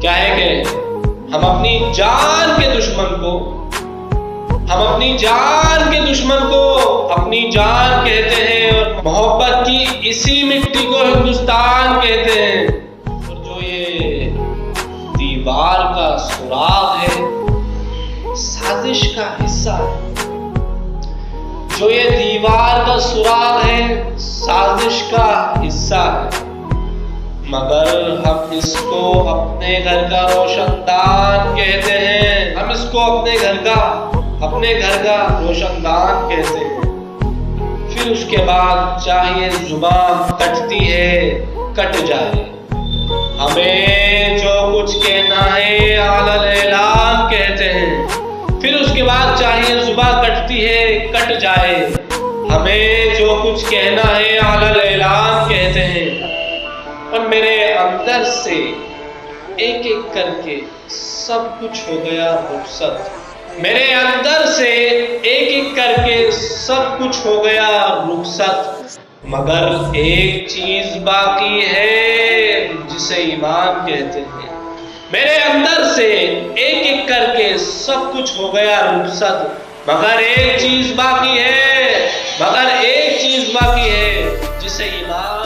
کیا ہے کہ ہم اپنی جان کے دشمن کو اپنی جان کہتے ہیں، اور محبت کی اسی مٹی کو ہندوستان کہتے ہیں۔ اور جو یہ دیوار کا سراغ ہے، سازش کا حصہ ہے۔ جو یہ دیوار کا سراغ ہے، سازش کا حصہ ہے، مگر ہم اس کو اپنے گھر کا روشن دان کہتے ہیں۔ ہم اس کو اپنے گھر کا روشن دان کہتے ہیں۔ پھر اس کے بعد چاہیے زبان کٹتی ہے کٹ جائے، ہمیں جو کچھ کہنا ہے اعلی الاعلان کہتے ہیں۔ پھر اس کے بعد چاہیے زبان کٹتی ہے کٹ جائے، ہمیں جو کچھ کہنا ہے اعلی الاعلان کہتے ہیں۔ اور میرے اندر سے ایک ایک کر کے سب کچھ ہو گیا رخصت، میرے اندر سے ایک ایک کر کے سب کچھ ہو گیا رخصت، مگر ایک چیز باقی ہے جسے ایمان کہتے ہیں۔ میرے اندر سے ایک ایک کر کے سب کچھ ہو گیا رخصت، مگر ایک چیز باقی ہے جسے ایمان